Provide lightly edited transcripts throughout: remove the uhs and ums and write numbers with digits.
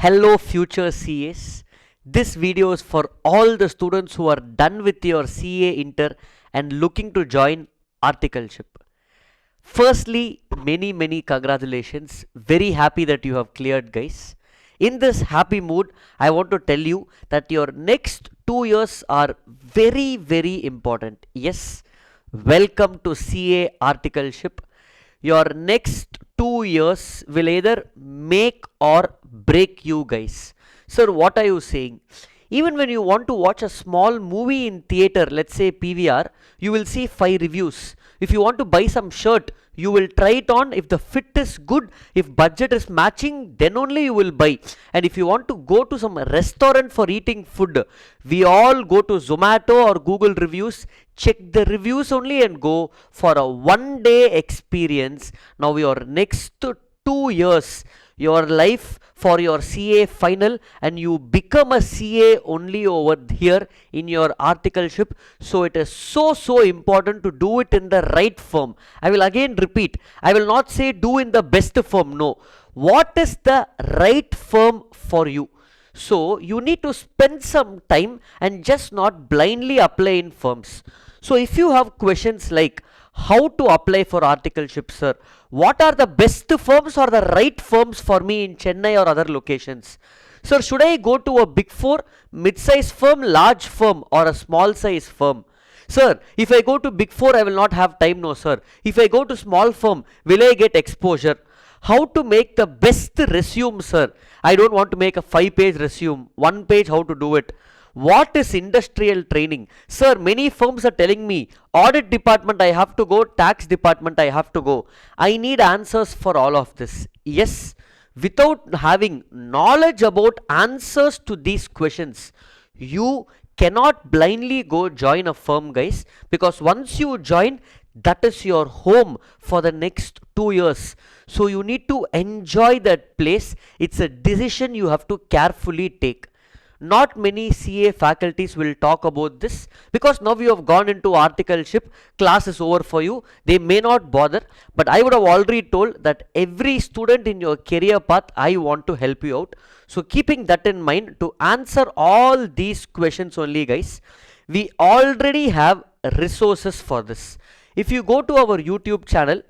Hello future CAs. This video is for all the students who are done with your CA inter and looking to join Articleship. Firstly, many congratulations. Very happy that you have cleared, guys. In this happy mood, I want to tell you that your next 2 years are very important. Yes, welcome to CA Articleship. Your next 2 years will either make or break you, guys. Sir, what are you saying? Even when you want to watch a small movie in theater, let's say PVR, you will see 5 reviews. If you want to buy some shirt, you will try it on. If the fit is good, if budget is matching, then only you will buy. And if you want to go to some restaurant for eating food, we all go to Zomato or Google reviews, check the reviews only and go for a one-day experience. Now your next 2 years, your life for your CA final, and you become a CA only over here in your articleship. So it is so important to do it in the right firm. I will again repeat, I will not say do in the best firm. No, what is the right firm for you? So you need to spend some time and just not blindly apply in firms. So if you have questions like how to apply for articleship, sir, what are the best firms or the right firms for me in Chennai or other locations? Sir, should I go to a big four, mid-size firm, large firm, or a small size firm? Sir, if I go to big four, I will not have time. No, sir. If I go to small firm, will I get exposure? How to make the best resume, sir? I don't want to make a 5-page resume. 1 page, how to do it? What is industrial training? Sir, many firms are telling me, audit department I have to go, tax department I have to go. I need answers for all of this. Yes, without having knowledge about answers to these questions, you cannot blindly go join a firm, guys, because once you join, that is your home for the next 2 years. So you need to enjoy that place. It's a decision you have to carefully take. Not many CA faculties will talk about this because now you have gone into articleship, class is over for you. They may not bother, but I would have already told that every student in your career path, I want to help you out. So keeping that in mind, to answer all these questions only, guys, we already have resources for this. If you go to our YouTube channel,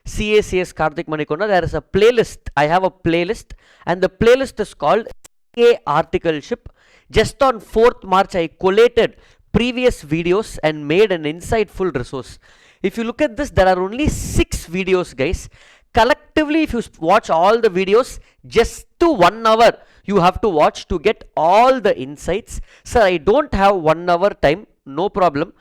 CACS Karthik Manikonda, there is a playlist. I have a playlist and the playlist is called CA Articleship. Just on 4th March, I collated previous videos and made an insightful resource. If you look at this, there are only 6 videos, guys. Collectively, if you watch all the videos, just to 1 hour, you have to watch to get all the insights. Sir, I don't have 1 hour time, no problem.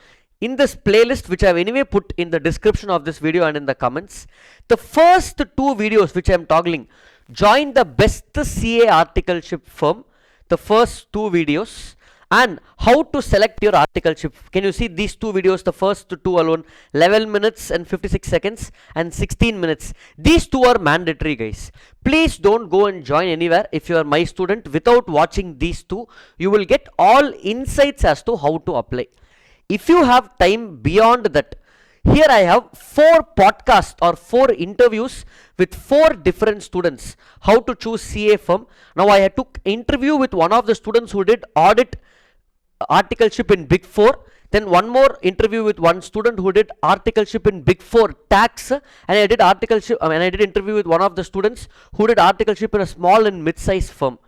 In this playlist, which I have anyway put in the description of this video and in the comments, the first 2 videos which I am toggling, join the best CA articleship firm, the first 2 videos, and how to select your articleship. Can you see these 2 videos? The first 2 alone, 11 minutes and 56 seconds and 16 minutes. These 2 are mandatory, guys. Please don't go and join anywhere if you are my student without watching these 2. You will get all insights as to how to apply. If you have time beyond that, here I have 4 podcasts or 4 interviews with 4 different students. How to choose CA firm. Now I took interview with one of the students who did audit articleship in Big 4. Then one more interview with one student who did articleship in Big 4 tax. And I did interview with one of the students who did articleship in a small and mid-sized firm.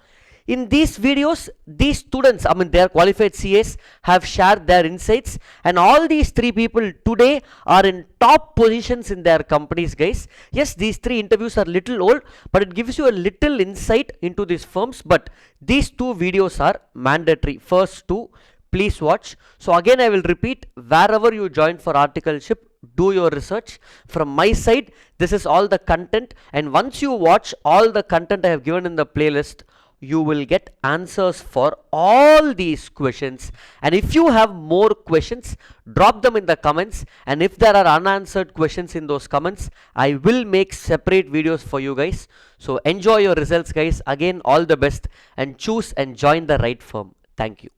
In these videos, these students, they are qualified CAs, have shared their insights, and all these 3 people today are in top positions in their companies, guys. Yes, these 3 interviews are little old, but it gives you a little insight into these firms. But these 2 videos are mandatory. First 2, please watch. So again, I will repeat, wherever you join for articleship, do your research. From my side, this is all the content, and once you watch all the content I have given in the playlist, you will get answers for all these questions. And if you have more questions, drop them in the comments, and if there are unanswered questions in those comments, I will make separate videos for you guys. So enjoy your results, guys. Again, all the best, and choose and join the right firm. Thank you.